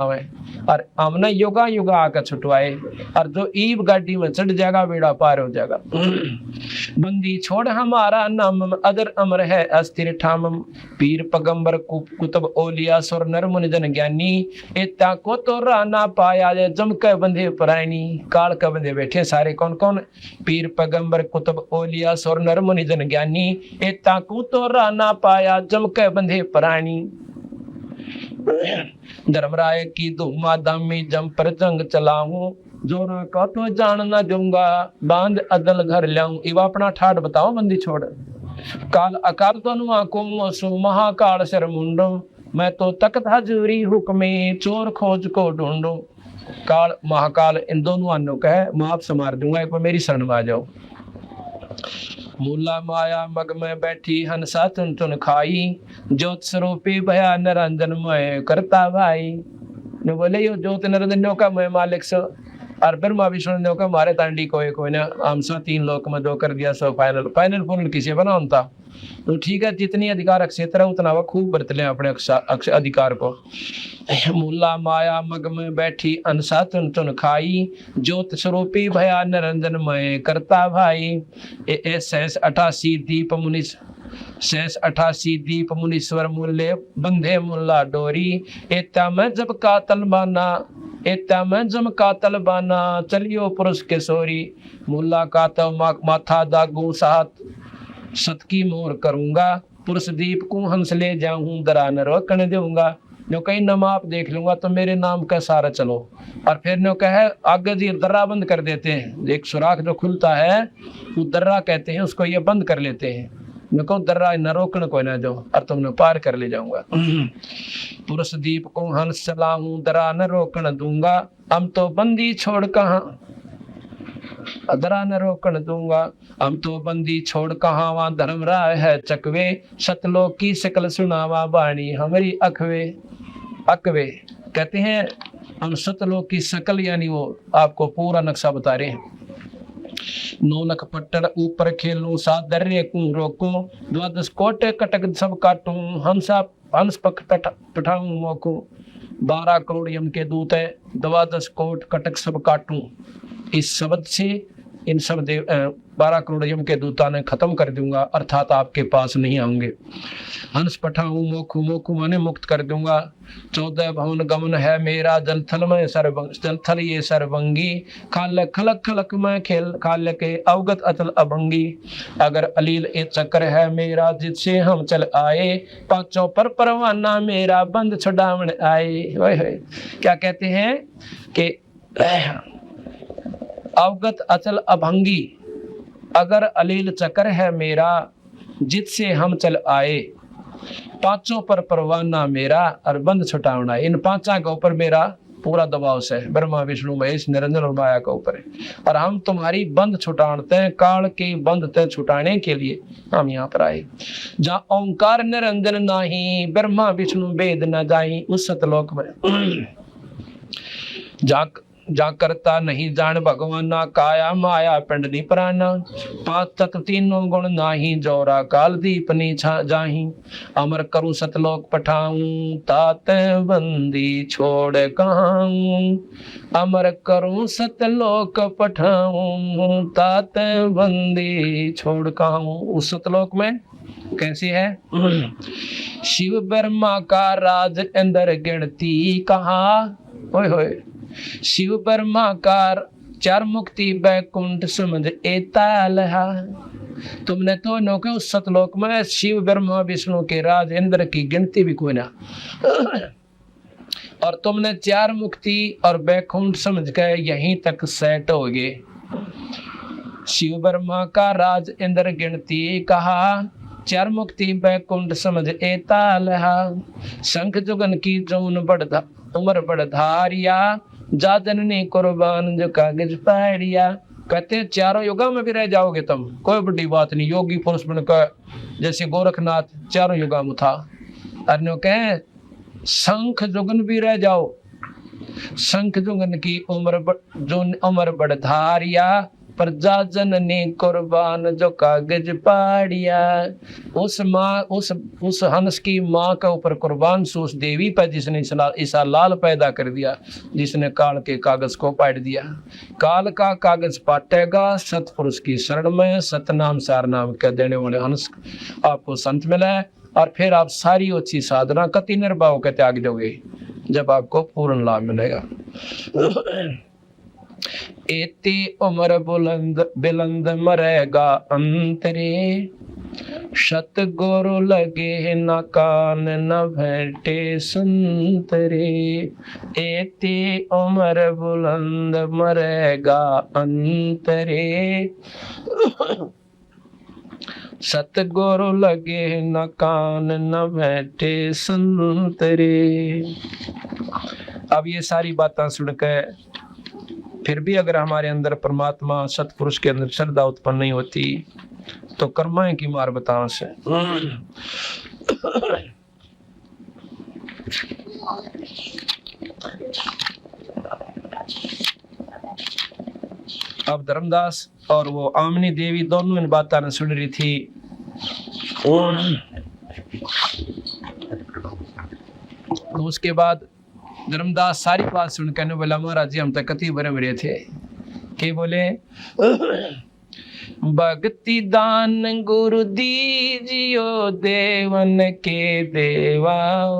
और हमने युगा युगा आकर छुटवाए, और जो ईब गाड़ी में चढ़ जाएगा बेड़ा पार हो जाएगा। बंदी छोड़ हमारा नाम अदर अमर है अस्थिर ठामम, पीर पगंबर कुतुब ओलिया सुर नर मुनि जन ज्ञानी, इतना को तो राना पाया जे जम के बंधे परायणी। काल के बंधे बैठे सारे कौन कौन, पीर पगंबर कुतुब ओलिया सुर नर मुनि जन ज्ञानी, इतना को तो राना पाया जम के बंधे परायणी। धर्मराय की धूमा दामी जम पर जंग चलाऊं, जोरा का तो जान न दूंगा बांध अदल घर लाऊं। इवा अपना ठाट बताओ बंदी छोड़। काल अकाल तो नुआ को मोसु महाकाल सर मुंडो, मैं तो तख्त हजूरी हुक्मे चोर खोज को ढूंढो। काल महाकाल इन दोनों अन्नों का है, मैं आपसे मार दूंगा, एक बार मेरी शरण में आ जाओ। मूला माया मग में बैठी हंसा चुन चुन खाई, ज्योत स्वरूपी भया निरंजन मय करता भाई। ने बोले यो ज्योत निरंजन का मैं मालिक सो, और ब्रह्मा विष्णु ने का मारे तांडी कोई ना हम सा तीन लोक में दो कर दिया सो फाइनल फाइनल पूर्ण किसे बना था। तो ठीक है, जितनी अधिकार क्षेत्र है उतना वह खूब बरत ले अपने अक्ष अधिकार को। मूला माया मग में बैठी अनसा चुन चुन खाई, ज्योत स्वरूपी भया निरंजन मय करता भाई। शेष 88 दीप मुनि शेष 88 दीप मुनीश्वर मूल्य बंधे मुल्ला डोरी, एता में जब कातल बाना एता में जम कातल बाना चलियो पुरुष के सोरी। मुल्ला कातल माथा दागू साथ सत की मोर करूंगा, पुरुष दीप को हंस ले जाऊं दरा न रोकने दूंगा। नो कहीं नम आप देख लूंगा तो मेरे नाम का सारा चलो। और फिर नो कहे आगे जी दर्रा बंद कर देते हैं, एक सुराख जो खुलता है वो दर्रा कहते हैं, उसको ये बंद कर लेते हैं। नको दर्रा न रोकने को ना दो और तुमने पार कर ले जाऊंगा। पुरुष दीप को हंस चलाऊं दरा न रोकन दूंगा, हम तो बंदी छोड़ कहाँ दरा न रोकन दूंगा। हम तो बंदी छोड़ कहाँ वहाँ धर्मराय है चकवे, सतलोक की शकल सुनावा बाणी हमारी अखवे। अकवे कहते हैं हम सतलोक की शकल, यानी वो आपको पूरा नक्शा बता रहे हैं। नौलख पट्टर ऊपर खेलूं सात दर्रे को रोको, द्वादश कोटे कटक सब काटूं हंसा हंस पक पठाऊं मोको। 12 करोड़ यम के दूत है, 12 कोट कटक सब काटूं। इस शब्द से इन सब 12 करोड़ यम के दूता ने खत्म कर दूंगा, अर्थात आपके पास नहीं आऊंगे। हंस पठाऊं मोखू मोखू माने मुक्त कर दूंगा। 14 भवन गमन है मेरा, जलथल में जलथल ये सरभंगी, खाल खलक खलक में खेल खाल के अवगत अचल अभंगी। अगर अलील ए चक्र है मेरा जिससे हम चल आए, पांचों पर परवाना मेरा बंद छुड़ावन आए। क्या कहते हैं कि अवगत अचल अभंगी, अगर अलील चक्र है मेरा जिससे हम चल आए, पांचों पर परवाना मेरा और बंद छुटावना। इन पांचा के ऊपर मेरा पूरा दबाव से ब्रह्मा विष्णु महेश निरंजन और माया के ऊपर है, और हम तुम्हारी बंद छुटाते हैं, काल के बंद ते छुटाने के लिए हम यहाँ पर आए। जहाँ ओंकार निरंजन नाही, ब्रह्मा विष्णु वेद न जाई, उस सतलोक में जा करता नहीं जान भगवाना, काया माया पिंड प्राणा। 5 तत्व 3 गुण नाही, जोरा काल दीप नी जाही। अमर करूं सतलोक पठाऊं, तात बंदी छोड़ कहाऊं। अमर करूं सतलोक पठाऊं, तात बंदी छोड़ कहाऊं। उस सतलोक में कैसे है? शिव ब्रह्मा का राज अंदर गिनती कहा, होय होय। शिव ब्रह्मा का 4 मुक्ति बैकुंठ समझ एतालहा। तुमने तो नौके उस सतलोक में शिव ब्रह्मा विष्णु के राज इंद्र की गिनती भी कोई ना, और तुमने 4 मुक्ति और बैकुंठ समझ के यहीं तक सेट हो गए। शिव ब्रह्मा का राज इंद्र गिनती कहा, 4 मुक्ति बैकुंठ समझ एतालहा। शंख जुगन की जौन बढ़ उम्र बढ़धारिया, जा जननी कुर्बान जो कागज पाड़िया। कहते हैं 4 युगों में भी रह जाओगे तुम, कोई बड़ी बात नहीं। योगी पुरुष बनकर जैसे गोरखनाथ 4 युगों में था, अन्यों कहे शंख जुगन भी रह जाओ। शंख जुगन की उम्र बढ़धारिया, प्रजा जननी कुर्बान जो कागज पाड़िया। उस माँ उस हंस की माँ का ऊपर कुर्बान से उस देवी पर जिसने ईसा लाल पैदा कर दिया, जिसने काल के कागज को पाट दिया। काल का कागज पाटेगा सतपुरुष की शरण में, सतनाम सार नाम के देने वाले हंस आपको संत मिला है। और फिर आप सारी अच्छी साधना कति निर्भाव के त्याग दोगे जब आपको पूर्ण लाभ मिलेगा। एती उम्र बुलंद बिलंद मरेगा अंतरे, सतगुरु लगे न कान न भेंटे संतरे। एती उम्र बुलंद मरेगा अंतरे, सतगुरु लगे न कान न बैठे संतरे। अब ये सारी बातें सुनकर फिर भी अगर हमारे अंदर परमात्मा सतपुरुष के अंदर श्रद्धा उत्पन्न नहीं होती तो कर्माएं की मार बताओ से। अब धर्मदास और वो आमनी देवी दोनों इन बातें सुन रही थी। तो उसके बाद धर्मदास सारी बात सुन कहने बोला महाराज जी हम तो कति बड़े बड़े थे के बोले भक्ति दान गुरु दीजियो देवन के देवाओ।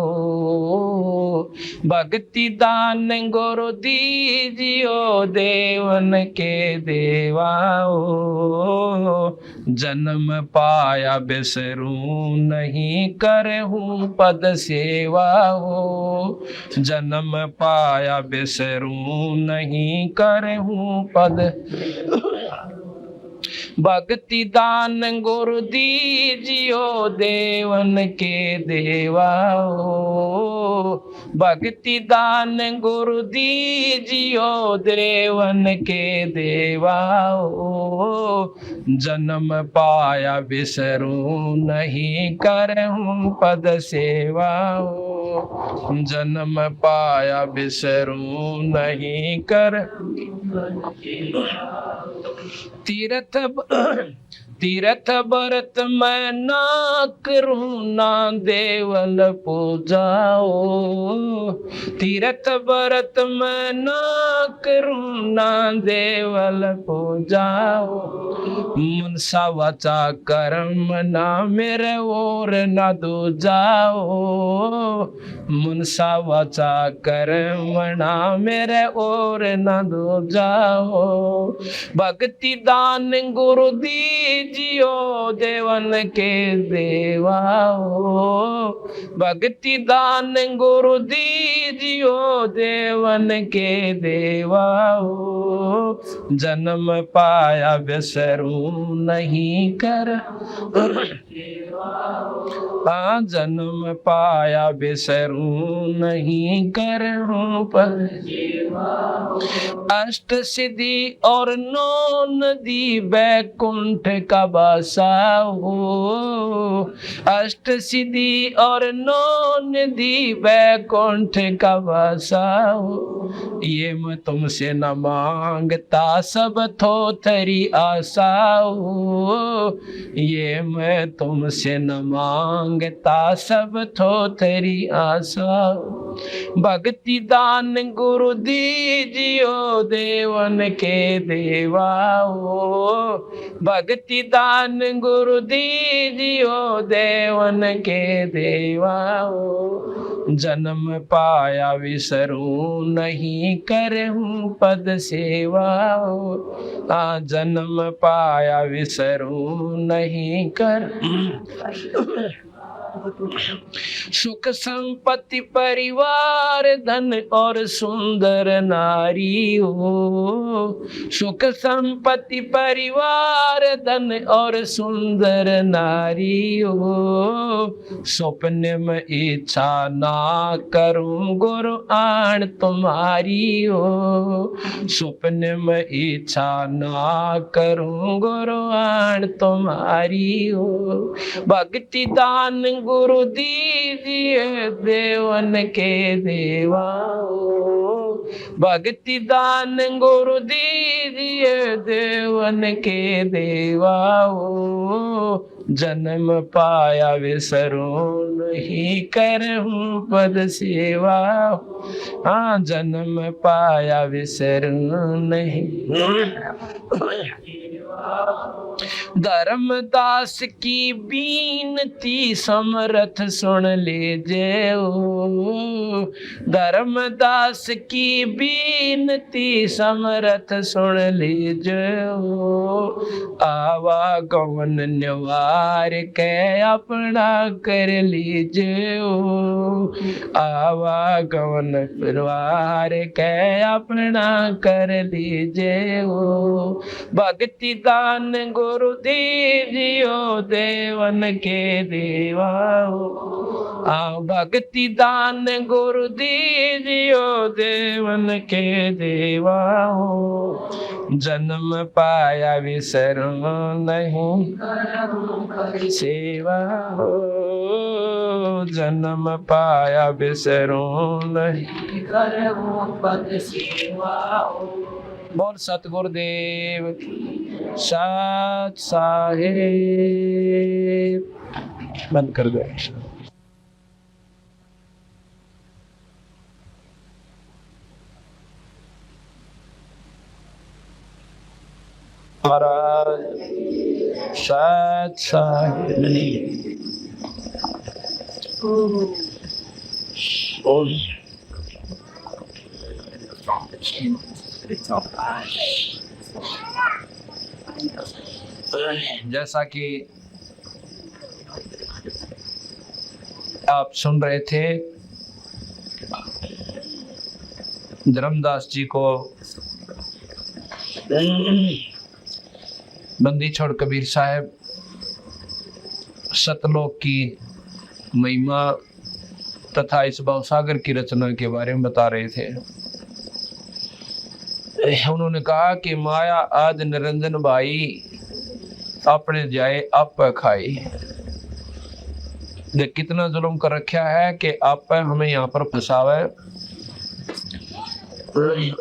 भक्ति दान गुरु दीजियो देवन के देवाओ। जन्म पाया बिसरू नहीं करहूं पद सेवा हो। जन्म पाया बिसरू नहीं करहूं पद। भक्ति दान गुरु दीजियो देवन के देवाओ। भक्ति दान गुरु दीजियो देवन के देवाओ। जन्म पाया बिसरू नहीं करहूं पद सेवाओ। जन्म पाया बिसरू नहीं कर। तीर्थ व्रत मैं ना करूं ना देवल पूजाओ। तीर्थ व्रत मैं ना करूं ना देवल पूजाओ। मनसा वाचा कर्म ना मेरे और ना दूजाओ। मनसा वाचा कर्म ना मेरे और ना दूजाओ। भक्ति दान गुरु दीजियो देवन के देवाओ। भक्ति दान गुरु दीजियो देवन के देवाओ। जन्म पाया बिसरू नहीं कर। जन्म पाया बिसरू नहीं कर पर। अष्ट सिद्धि और नौ नदी बैकुंठ का बासा हो। अष्ट सिद्धि और नौ नदी बैकुंठ का बासा हो। ये मैं तुमसे न मांगता सब थोथरी आशा हो। ये मैं तुमसे न मांगता सब थोथरी आशा हो। भक्ति दान गुरु दीजियो देवन के देवाओ। भक्ति दान गुरु दीजियो देवन के देवाओ। जन्म पाया विसरू नहीं करहूं पद सेवाओ। जन्म पाया विसरू नहीं कर। सुख संपत्ति परिवार धन और सुंदर नारी हो। सुख संपत्ति परिवार धन और सुंदर नारी हो। स्वप्न में इच्छा ना करूं गुरु आन तुम्हारी हो। स्वप्न में इच्छा ना करूं गुरु आन तुम्हारी हो। भक्ति दान गुरु दीजिए देवन के देवाओ। भक्ति दान गुरु दीजिए देवन के देवाओ, जन्म पाया विसरो नहीं करहूं पद सेवा। हाँ जन्म पाया विसरो नहीं। धर्मदास की बीनती समरथ सुन लीजिए, धर्मदास की बीनती समरथ सुन लीजिए। आवागमन निवार के अपना कर लीजिए, आवागमन निवार के अपना कर लीजिए। भक्ति दान गुरु दीजियो देवन के देवाओ, भक्ति दान गुरु दीजियो देवन के देवाओ। जन्म पाया विसरो नहीं सेवा हो, जन्म पाया विसरो नहीं पद सेवा हो। बोल सतगुरुदेव सत साहिब। बंद कर दो। महाराज सत साहिब। जैसा कि आप सुन रहे थे, धर्मदास जी को बंदी छोड़ कबीर साहब सतलोक की महिमा तथा इस भवसागर की रचना के बारे में बता रहे थे। उन्होंने कहा कि माया आदि निरंजन भाई अपने जाए आप खाई। देख कितना जुल्म कर रखा है कि आप हमें यहाँ पर फंसावे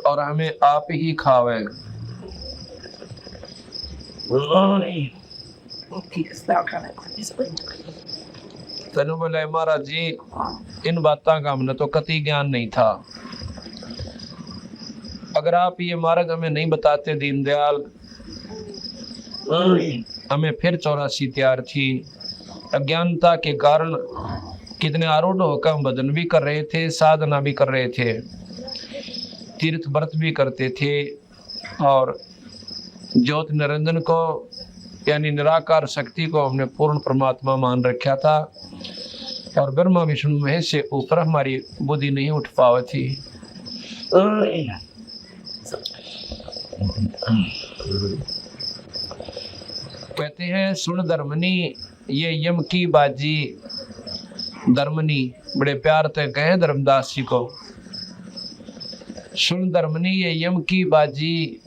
और हमें आप ही खावे। तेन बोले महाराज जी इन बातों का हमने तो कति ज्ञान नहीं था। अगर आप ये मार्ग हमें नहीं बताते दीनदयाल, हमें फिर 84 तैयार थी। अज्ञानता के कारण कितने आरूढ़ होकर हम भजन भी कर रहे थे, साधना भी कर रहे थे, तीर्थ व्रत भी करते थे और ज्योति निरंजन को यानी निराकार शक्ति को हमने पूर्ण परमात्मा मान रखा था और ब्रह्मा विष्णु महेश से ऊपर हमारी बुद्धि नहीं उठ पावी थी। कहते हैं सुन धर्मनी ये यम की बाजी। धर्मनी बड़े प्यार से कहे धर्मदास जी को, सुन धर्मनी ये यम की बाजी।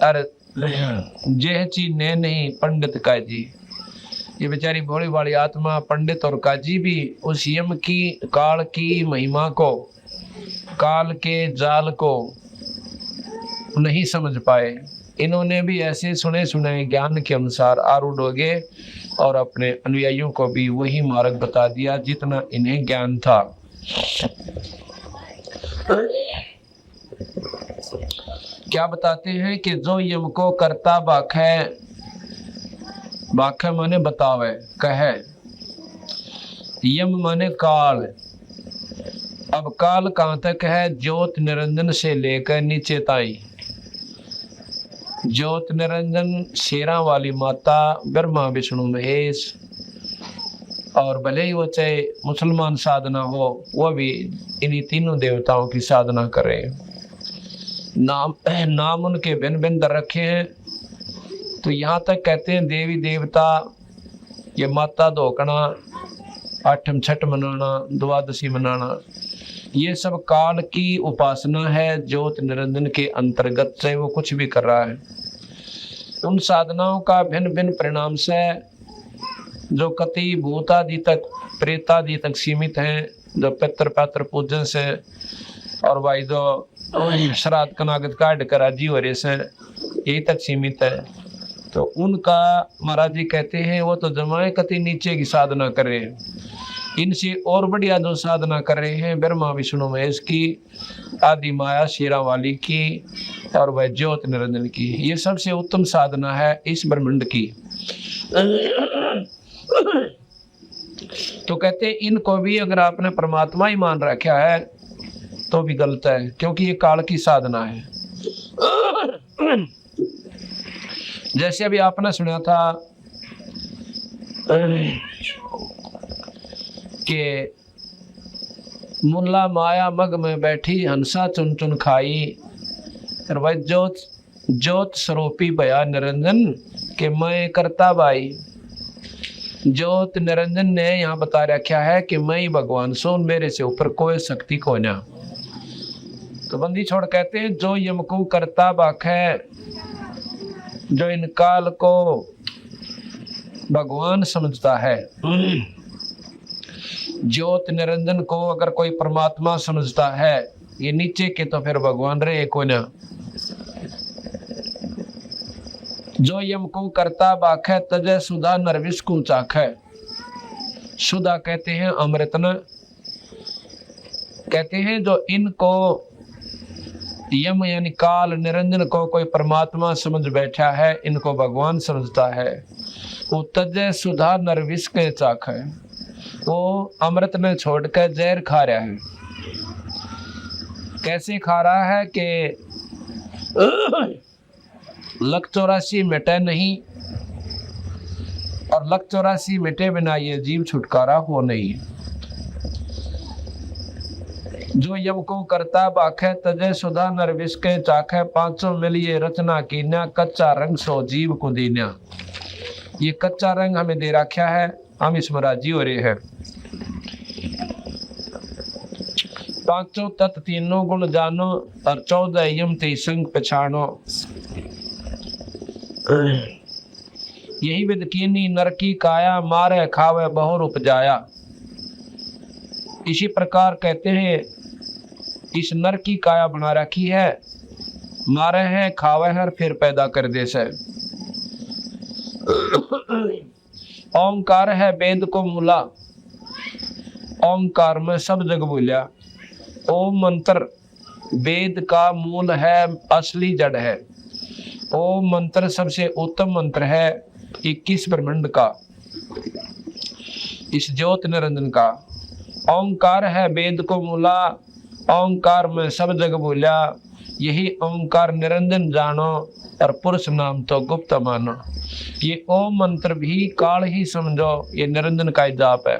अरे जेह ची ने नहीं पंडित काजी। ये बेचारी भोली भाली आत्मा पंडित और काजी भी उस यम की काल की महिमा को, काल के जाल को नहीं समझ पाए। इन्होंने भी ऐसे सुने सुने ज्ञान के अनुसार आरूढ़ हो गए और अपने अनुयायियों को भी वही मार्ग बता दिया जितना इन्हें ज्ञान था। क्या बताते हैं कि जो यम को करता बाखे, बाखे माने बतावे, कहे, यम माने काल। अब काल कहाँ तक है? ज्योत निरंजन से लेकर नीचे ताई। ज्योत निरंजन शेरा वाली माता, ब्रह्मा विष्णु महेश, और भले ही वो चाहे मुसलमान साधना हो, वो भी इन्हीं तीनों देवताओं की साधना करे। नाम उनके भिन्न भिन्न दर रखे हैं। तो यहाँ तक कहते हैं देवी देवता, ये माता धोकना, आठम छठ मनाना, द्वादशी मनाना, ये सब काल की उपासना है। ज्योत निरंजन के अंतर्गत से वो कुछ भी कर रहा है। उन साधनाओं का भिन्न भिन्न परिणाम से जो कति भूतादि तक, प्रेतादि तक सीमित हैं, जो पितृ पात्र पूजन से और भाई जो श्राद्ध कनागत काट कर राजी हो रहे से, यही तक सीमित है। तो उनका महाराज जी कहते हैं वो तो जमाए कति नीचे की साधना कर रहे हैं, इनसे और बढ़िया जो साधना कर रहे हैं ब्रह्मा विष्णु महेश की, आदि माया शेरा वाली की और वह ज्योत निरंजन की, ये सबसे उत्तम साधना है इस ब्रह्मांड की। तो कहते हैं इनको भी अगर आपने परमात्मा ही मान रखा है तो भी गलत है, क्योंकि ये काल की साधना है। जैसे अभी आपने सुना था कि मुल्ला माया मग में बैठी हंसा चुन चुन खाई, और वह ज्योत स्वरूपी भया निरंजन के मैं करता भाई। ज्योत निरंजन ने यहाँ बता रखा है कि मैं ही भगवान सो, मेरे से ऊपर कोई शक्ति को ना। तो बंदी छोड़ कहते हैं जो यम को करता बाख है, जो इन काल को भगवान समझता है, ज्योत निरंजन को अगर कोई परमात्मा समझता है, ये नीचे के तो फिर भगवान रहे को ना। जो यम को करता बाख है तजय सुधा नरविश को चाख है। सुधा कहते हैं अमृत न, कहते हैं जो इनको यम यानी काल निरंजन को कोई परमात्मा समझ बैठा है, इनको भगवान समझता है, वो तजय सुधा नरविश के चाख है, वो अमृत में छोड़कर जहर खा रहा है। कैसे खा रहा है कि लक 84 मिटे नहीं, और लक 84 मिटे बिना ये जीव छुटकारा हो नहीं। जो यम को करता बाखे तजय सुधा नरविश के चाखे, 500 मिलिए रचना कीन्या, कच्चा रंग सो जीव को दीन्या। ये कच्चा रंग हमें दे रखा है, हम इसमें राजी हो रहे हैं। 5 तत्व तीनों गुण जानो, और 14 यम ते संग पछानो। यही विद कीनी नर की काया, मारे खावे बहुर उपजाया। इसी प्रकार कहते हैं इस नर की काया बना रखी है, मारे हैं खावे हैं फिर पैदा कर दे से। ओंकार है वेद को मूला, ओंकार में सब जग बोलिया। ओम मंत्र वेद का मूल है, असली जड़ है। ओम मंत्र सबसे उत्तम मंत्र है 21 ब्रह्मांड का, इस ज्योत निरंजन का। ओंकार है वेद को मूला, ओंकार में सब जग बोलिया। यही ओंकार निरंजन जानो, और पुरुष नाम तो गुप्त मानो। ये ओम मंत्र भी काल ही समझो, ये निरंजन का जाप है।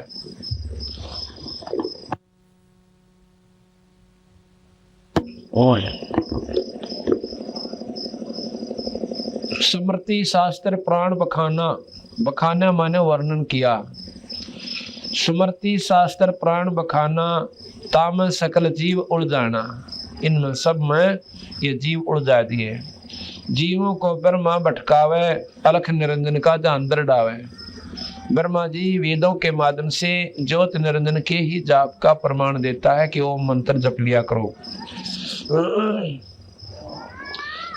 स्मृति शास्त्र प्राण बखाना, बखाना माने वर्णन किया। स्मृति शास्त्र प्राण बखाना, ताम सकल जीव उड़ जाना। इन सब में ये जीव उड़ जाती है। जीवों को ब्रह्मा भटकावे, अलख निरंजन का अंदर डावे। ब्रह्मा जी वेदों के माध्यम से ज्योत निरंजन के ही जाप का प्रमाण देता है कि ओम मंत्र जप लिया करो।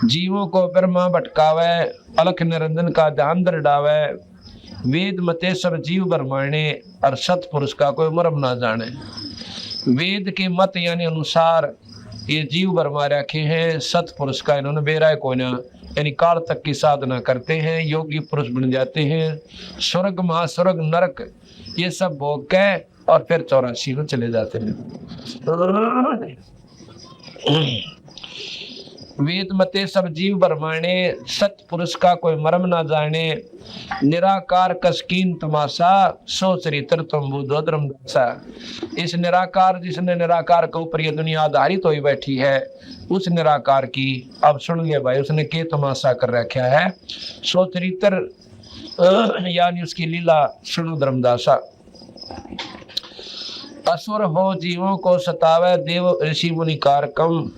जीवों को ब्रह्मा भटकावे, अलख निरंजन का अंदर डावे। वेद मते सब जीव ब्रह्माणे, और सतपुरुष का कोई मर्म ना जाने। वेद के मत यानी अनुसार ये जीव बरमा रखे हैं, सतपुरुष का इन्होंने बेरा को ना, यानी काल तक की साधना करते हैं, योगी पुरुष बन जाते हैं। स्वर्ग महास्वर्ग नरक ये सब भोग के और फिर 84 में चले जाते हैं। वेद मते सब जीव ब्रह्माणे, सतपुरुष का कोई मर्म ना जाने। निराकार कसकीन तमाशा, सो चरित्र तुम बुद्धो धर्मदासा। इस निराकार, जिसने निराकार के ऊपर ये दुनिया आधारित हुई बैठी है, उस निराकार की अब सुन लिया भाई, उसने के तमाशा कर रखा है। सो चरित्र यानी उसकी लीला सुनो धर्मदासा। असुर हो जीवों को सतावे, देव ऋषि मुनि कारकम।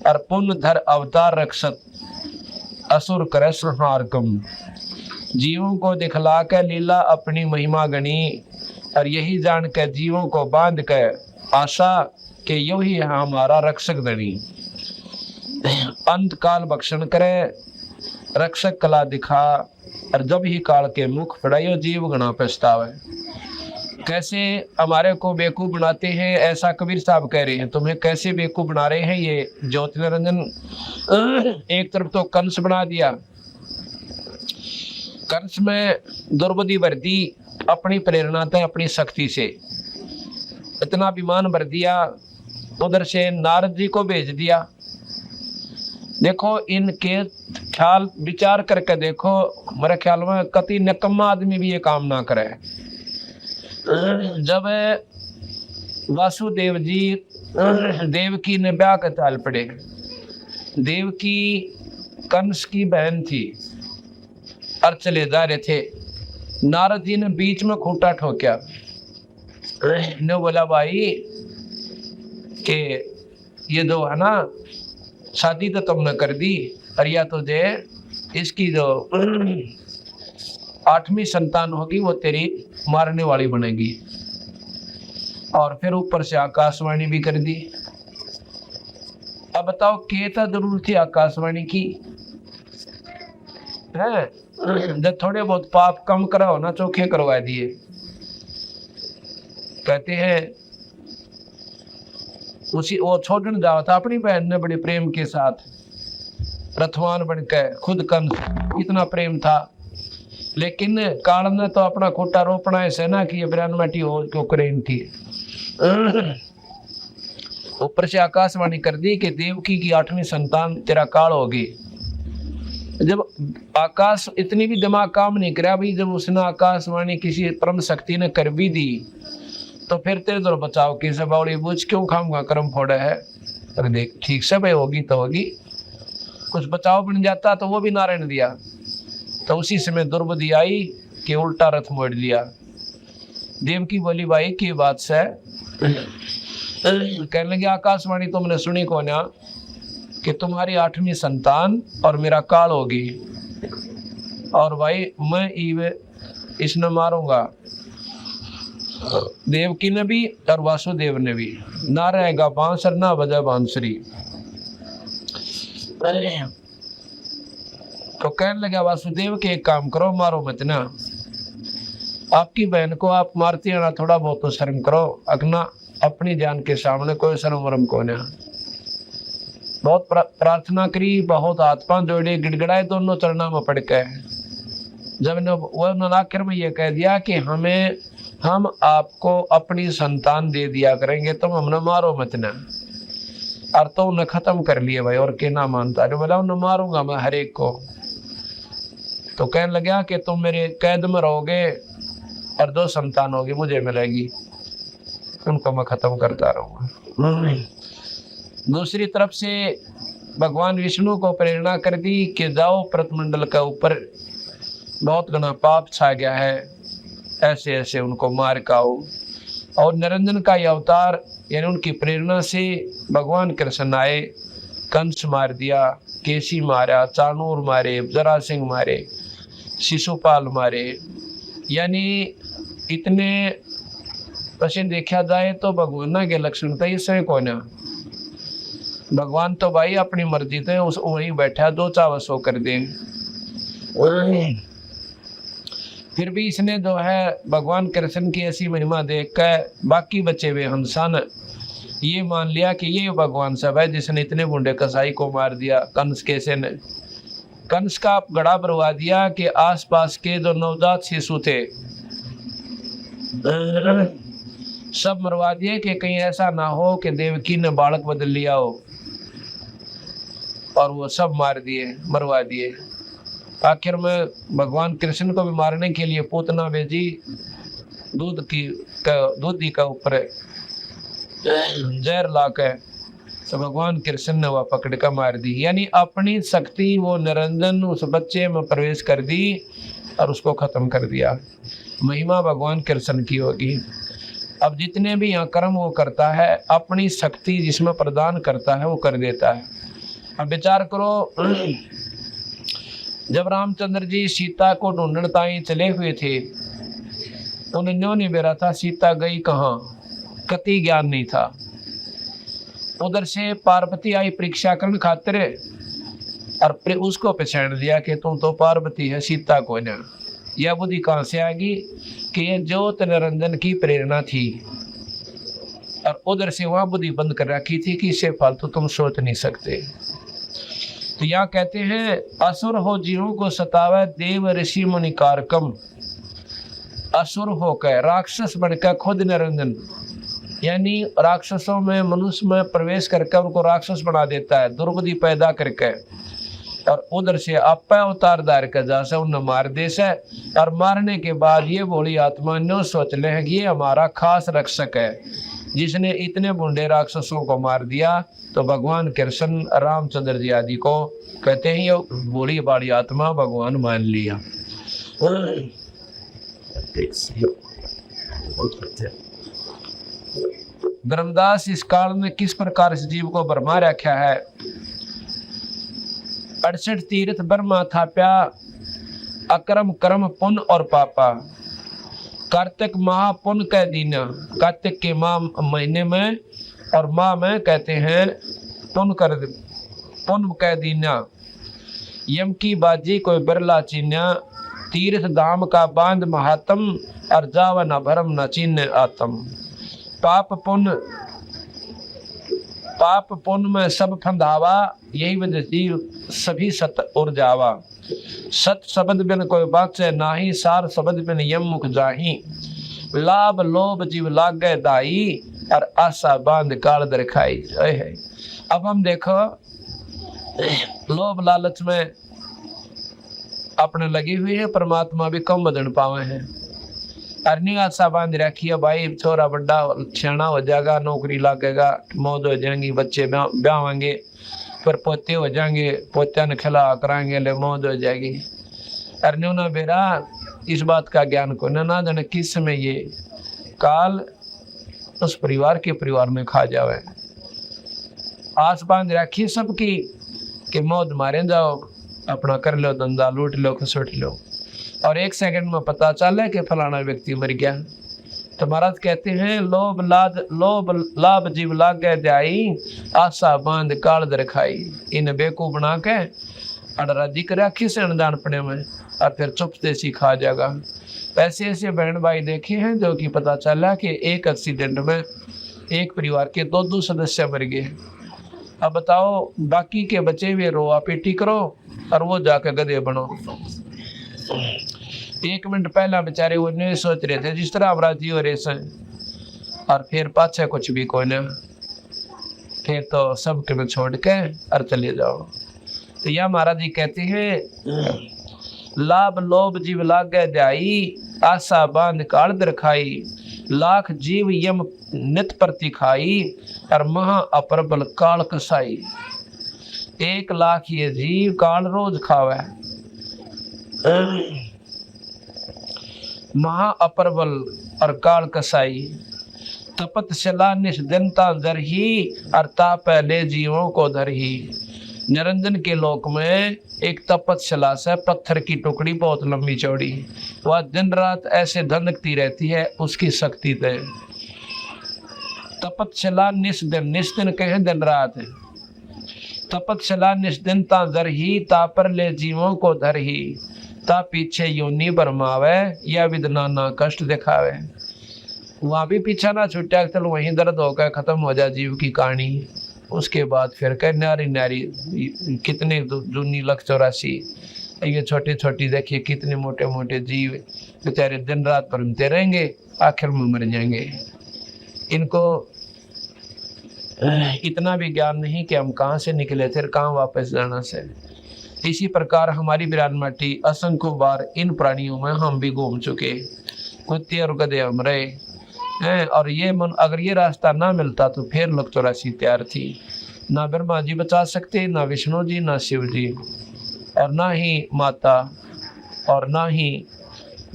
और पुण्य धर अवतार रक्षत, असुर करे संहारकम। जीवों को दिखला के लीला अपनी महिमा गणी, और यही जान के जीवों को बांध के आशा के यो ही है हमारा रक्षक धनी। अंत काल भक्षण करे, रक्षक कला दिखा, और जब ही काल के मुख पड़ायो जीव गणा पछतावे। कैसे हमारे को बेवकूफ बनाते हैं, ऐसा कबीर साहब कह रहे हैं। तुम्हें कैसे बेवकूफ बना रहे हैं ये ज्योति निरंजन। एक तरफ तो कंस बना दिया, कंस में दुर्बुद्धि भर दी अपनी प्रेरणा से, अपनी शक्ति से इतना अभिमान भर दिया। उधर से नारद जी को भेज दिया। देखो इनके ख्याल विचार करके देखो, मेरे ख्याल में कति निकम्मा आदमी भी ये काम ना करे। जब वासुदेव जी देवकी ने ब्याह के ताल पड़े, देवकी कंस की बहन थी और चले जा रहे थे, नारद जी ने बीच में खूंटा ठोका, ने बोला भाई कि ये दो है ना, शादी तो तुमने कर दी, और या तो दे इसकी जो 8वीं संतान होगी वो तेरी मारने वाली बनेगी। और फिर ऊपर से आकाशवाणी भी कर दी। अब बताओ क्या जरूरत थी आकाशवाणी की है? जब थोड़े बहुत पाप कम कराओ ना, चोखे करवा दिए। कहते हैं उसी वो छोड़ने जावा था अपनी बहन ने बड़े प्रेम के साथ, रथवान बनकर खुद कंस, इतना प्रेम था। लेकिन काल ने तो अपना खोटा रोपना है सेना की 92 हो क्यों करें थी। ऊपर से आकाशवाणी कर दी कि देवकी की 8वीं संतान तेरा काल होगी। जब आकाश इतनी भी दिमाग काम नहीं करा भाई, जब उसने आकाशवाणी किसी परम शक्ति ने कर भी दी तो फिर तेरे तो बचाव की से बावड़ी बुझ क्यों खाऊंगा, कर्म फोड़ा है। अरे देख ठीक से भाई होगी तो होगी, कुछ बचाव बन जाता तो वो भी नारायण दिया। तो उसी समय दुर्बुद्धि आई कि उल्टा रथ मोड़ लिया। देवकी बोली भाई की बात से, कहने लगे आकाशवाणी तुमने सुनी को ना कि तुम्हारी 8वीं संतान और मेरा काल होगी, और भाई मैं इसने मारूंगा। देवकी ने भी और वासुदेव ने भी, ना रहेगा बांसुर ना बजा बांसुरी। तो कहने लगा वासुदेव के एक काम करो, मारो मत ना, आपकी बहन को आप मारती है ना, थोड़ा बहुत तो शर्म करो, अगना अपनी जान के सामने कोई शर्म वरम को ना। बहुत प्रार्थना करी, बहुत हाथ पांव जोड़े, गिड़गिड़ाए दोनों चरणों में पड़ के। जब उन्होंने आखिर में ये कह दिया कि हम आपको अपनी संतान दे दिया करेंगे, तुम हमने मारो मत ना। और तो उन्हें खत्म कर लिए भाई, और के ना मानता, जो बोला उन्हें मारूंगा मैं हर एक को। तो कहने लगा कि तुम मेरे कैद में रहोगे और 2 संतान होगी मुझे मिलेगी, उनको मैं खत्म करता रहूंगा। दूसरी तरफ से भगवान विष्णु को प्रेरणा कर दी कि जाओ प्रतमंडल के ऊपर बहुत घना पाप छा गया है, ऐसे ऐसे उनको मार काओ। और निरंजन का ये अवतार यानी उनकी प्रेरणा से भगवान कृष्ण आए, कंस मार दिया, केसी मारा, चाणूर मारे, जरासिंह मारे, शिशुपाल मारे। यानी इतने वैसे देखा जाए तो भगवान के लक्षण तो इससे कौन है। भगवान तो भाई अपनी मर्जी से उस वहीं बैठा, जो चाहे सो कर दे। फिर भी इसने जो है भगवान कृष्ण की ऐसी महिमा देख कर बाकी बचे हुए हंसा ने ये मान लिया कि ये भगवान सब है जिसने इतने बूढ़े कसाई को मार दिया। कंस कैसे ने कंस का गड़ा भरवा दिया कि आसपास के जो नवजात शिशु थे सब मरवा दिए कि कहीं ऐसा ना हो कि देवकी ने बालक बदल लिया हो, और वो सब मार दिए, मरवा दिए। आखिर में भगवान कृष्ण को भी मारने के लिए पूतना भेजी, दूधी का ऊपर जहर लाकर, तो भगवान कृष्ण ने वह पकड़ कर मार दी। यानी अपनी शक्ति वो निरंजन उस बच्चे में प्रवेश कर दी और उसको खत्म कर दिया। महिमा भगवान कृष्ण की होगी। अब जितने भी यहाँ कर्म वो करता है, अपनी शक्ति जिसमें प्रदान करता है वो कर देता है। अब विचार करो, जब रामचंद्र जी सीता को ढूंढने ताई चले हुए थे, उन्हें न्यों नहीं बेरा था सीता गई कहाँ, कति ज्ञान नहीं था। उधर से पार्वती आई परीक्षा करने खातिर और उसको पहचान लिया कि तुम तो पार्वती है, सीता को ना। यह बुद्धि कहाँ से आ गई कि ये ज्योत निरंजन की प्रेरणा थी और उधर से वहां बुद्धि बंद कर रखी थी कि इससे फालतू तुम सोच नहीं सकते। तो यहाँ कहते हैं असुर हो जीवों को सतावे देव ऋषि मुनि कारकम। असुर होकर राक्षस बनकर खुद निरंजन, यानी राक्षसों में मनुष्य में प्रवेश करके उनको राक्षस बना देता है, दुर्बुद्धि पैदा करके, और उधर से आप अवतार धार कर जा से उन्हें मार दे से। और मारने के बाद ये भोली आत्मा ने सोच ले कि ये हमारा खास रक्षक है, जिसने इतने बूढ़े राक्षसों को मार दिया। तो भगवान कृष्ण रामचंद्र जी आदि को कहते हैं ये भोली बाड़ी आत्मा भगवान मान लिया। धर्मदास इस काल में किस प्रकार इस जीव को भरमा रखा है। 68 तीर्थ ब्रह्मा थाप्या, अक्रम कर्म पुण्य और पापा। कार्तिक महापुण्य कह दीना, कार्तिक के माह महीने में और माह में कहते हैं पुण्य कह दीना। यम की बाजी कोई बिरला चीन्या, तीर्थ धाम का बांध महात्म, और जावन भरम न चिन्ह आत्म। पाप पुण्य में सब फंदावा, यही वजह जीव सभी सत उड़ जावा। सत शब्द बिन कोई बात नाही, सार शब्द बिन यम मुख जाही। लाभ लोभ जीव लागे दाई, और आशा बांध काल दरखाई। है अब हम देखो लोभ लालच में अपने लगी हुई है, परमात्मा भी कम बदन पावे हैं। अर्निंग आशा बांध रखी है भाई, छोरा बड़ा सियाना हो जाएगा, नौकरी लगेगा, मौज हो जाएंगी, बच्चे ब्याहेंगे, फिर पोते हो जाएंगे, पोत्या ने खिला कराएंगे, ले मौज हो जाएगी। अर्नियों ना बेरा इस बात का ज्ञान को ना जाने किस समय ये काल उस परिवार के परिवार में खा जावे। आस बांध रखी सबकी कि मौज मारे जाओ, अपना कर लो धंधा, लूट लो, खसोट लो, और एक सेकंड में पता चला कि फलाना व्यक्ति मर गया। तो महाराज कहते हैं लोभ लाभ जीव लागे जाई, आशा बांध काल दरखाई। इन बेकूफ बना के अड़राजी कर रखी से अनजान पड़े में, और फिर चुप देसी खा जाएगा। ऐसे ऐसे बहन भाई देखे हैं जो कि पता चला कि एक एक्सीडेंट में एक परिवार के दो सदस्य मर गए। अब बताओ बाकी के बचे हुए रोआ पीटी करो और वो जाकर गधे बनो। 1 मिनट पहला बेचारे वो नहीं सोच रहे थे जिस तरह अब राजी हो रहे हैं, और फिर पाछे कुछ भी कोई ना, फिर तो सब के छोड़ के और चले जाओ। तो यह महाराज जी कहते हैं लाभ लोभ जीव लागे जाई, आशा बांध काल दरखाई। लाख जीव यम नित प्रति खाई, और महा अप्रबल काल कसाई। 1 लाख ये जीव काल रोज खावे। महा अप्रबल और काल कसाई। तपतशिला निष्दिनता दरही, और ताप ले जीवों को धरही। निरंजन के लोक में एक तपतशिला से पत्थर की टुकड़ी बहुत लंबी चौड़ी, वह दिन रात ऐसे धंधकती रहती है उसकी शक्ति से। तपतशिला निष्दिन कहे दिन रात। तपतशिला निष्दिनता दरही, तापर ले जीवों को धरही। ता पीछे योनि बरमावे, या विदना ना कष्ट दिखावे। वहां भी पीछा ना छुट्या, चलो वहीं दर्द होकर खत्म हो जाए जीव की कहानी। उसके बाद फिर कह नारी नारी कितने जूनी 184, ये छोटे छोटी देखिए कितने मोटे मोटे जीव बेचारे दिन रात भरमते रहेंगे, आखिर में मर जाएंगे। इनको इतना भी ज्ञान नहीं कि हम कहाँ से निकले थे, कहाँ वापस जाना से। इसी प्रकार हमारी विरान माटी असंख्य बार इन प्राणियों में हम भी घूम चुके, कुत्ते और गधे हम रहे हैं। और ये मन अगर ये रास्ता ना मिलता तो फिर 184 तैयार थी। ना ब्रह्मा जी बचा सकते, ना विष्णु जी, ना शिव जी, और ना ही माता, और ना ही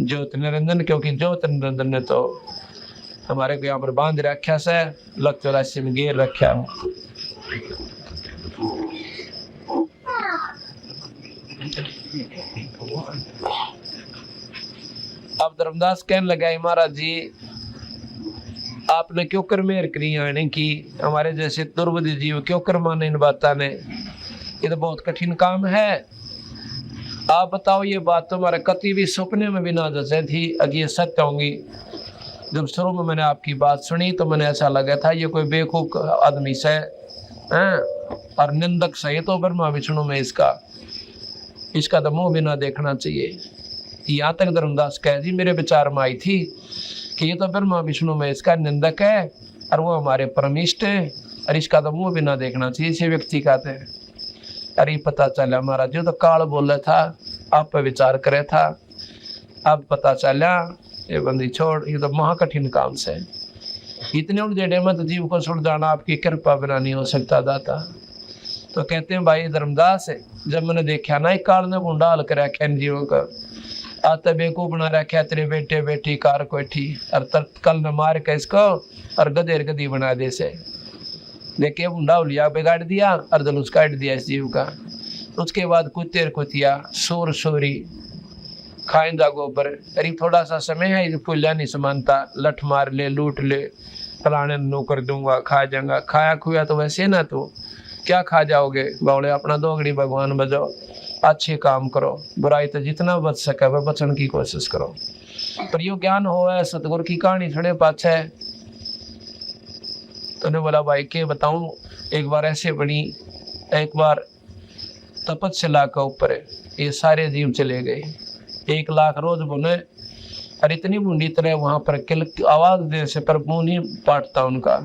ज्योत निरंजन, क्योंकि ज्योत निरंजन ने तो हमारे को यहाँ पर बांध रखा से 184 में घेर रखा। अब धर्मदास कहने लगा महाराज जी आपने क्यों कर मेहर करी आने की, हमारे जैसे दुर्बुद्धि जीव क्यों कर माने इन बातों ने, ये तो बहुत कठिन काम है। आप बताओ ये बात तो हमारे कति भी सपने में भी ना जैसे थी, अगर ये सत्य होंगी। जब शुरू में मैंने आपकी बात सुनी तो मैंने ऐसा लगा था ये कोई बेवकूफ आदमी से हैं और निंदक सही तो ब्रह्मा विष्णु में इसका तो मुंह भी ना देखना चाहिए। यहाँ तक धर्मदास कह जी मेरे विचार में आई थी कि ये तो ब्रह्मा विष्णु में इसका निंदक है और वो हमारे परमिष्ट है और इसका तो मुंह भी ना देखना चाहिए इसे व्यक्ति कहते हैं। अरे पता चला महाराज जो तो काल बोला था आप पे विचार करे था, अब पता चला ये बंदी छोड़, ये तो महाकठिन काम से इतने उलझे मत जीव को सुलझाना आपकी कृपा बिना नहीं हो सकता दाता। तो कहते हैं भाई धर्मदास जब मैंने देखा ना एक काल ने गुंडा हल कर रखा इन जीवों का, आता बेकूफ बना रखा तेरे बेटे बेटी कार कोठी और कल न मार के इसको और गधेर गधी बना दे से देखे गुंडा उलिया बिगाड़ दिया और जलूस काट दिया इस जीव का। उसके बाद कुत्तेर कुतिया सोर सोरी खाएंदा गोबर, अरे थोड़ा सा समय है पुलिया नहीं समानता, लठ मार ले लूट ले फलाने नु कर दूंगा खा जाऊंगा, खाया खुया तो वैसे ना तो क्या खा जाओगे बावले, अपना दोगड़ी भगवान बजाओ, अच्छे काम करो, बुराई तो जितना बच सके वह बचने की कोशिश करो। पर यो ज्ञान हो है सतगुरु की कहानी थोड़े पाछे है। तो ने बोला भाई के बताऊं, एक बार ऐसे बनी, एक बार तपस्या का ऊपर ये सारे जीव चले गए, 1 लाख रोज बुने और इतनी बूंदी तरह वहां पर किल आवाज दे से पर मुंह नहीं पाटता उनका,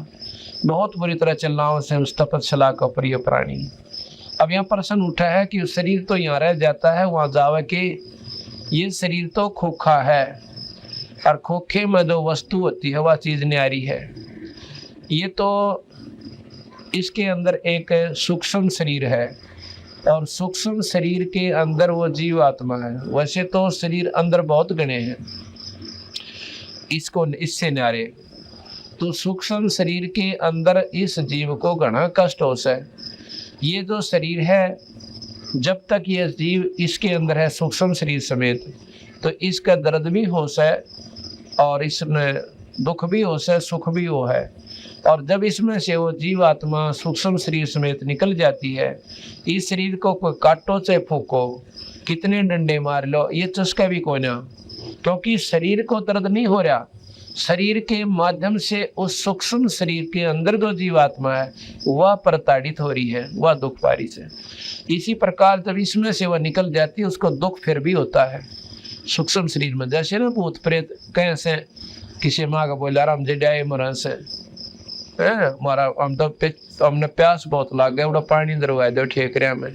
बहुत बुरी तरह चलना से उस तपस्या का प्रिय प्राणी। अब यहाँ प्रश्न उठा है कि शरीर तो यहाँ रह जाता है, वहां जावे कि ये शरीर तो खोखा है और खोखे में जो वस्तु होती है वह चीज न्यारी है। ये तो इसके अंदर एक सूक्ष्म शरीर है और सूक्ष्म शरीर के अंदर वो जीव आत्मा है। वैसे तो शरीर अंदर बहुत गणे हैं इसको इससे न्यारे, तो सूक्ष्म शरीर के अंदर इस जीव को घना कष्ट हो से। ये जो शरीर है जब तक ये जीव इसके अंदर है सूक्ष्म शरीर समेत तो इसका दर्द भी हो से और इसमें दुख भी हो से सुख भी हो है। और जब इसमें से वो जीव आत्मा सूक्ष्म शरीर समेत निकल जाती है, इस शरीर को कोई काटो से फूको कितने डंडे मार लो ये चस्का भी कोई ना, क्योंकि शरीर को दर्द नहीं हो रहा, शरीर के माध्यम से उस सूक्ष्म शरीर के अंदर जो जीवात्मा है वह प्रताड़ित हो रही है, वह दुख पा रही है। इसी प्रकार जब इसमें से वह निकल जाती है उसको दुख फिर भी होता है सूक्ष्म शरीर में। जैसे ना भूत प्रेत कैसे किसी माँ का बोला राम जी डाय मरा से मारा हम तो हमने प्यास बहुत लाग गया, उड़ा पानी दरवाए दो ठेकरिया में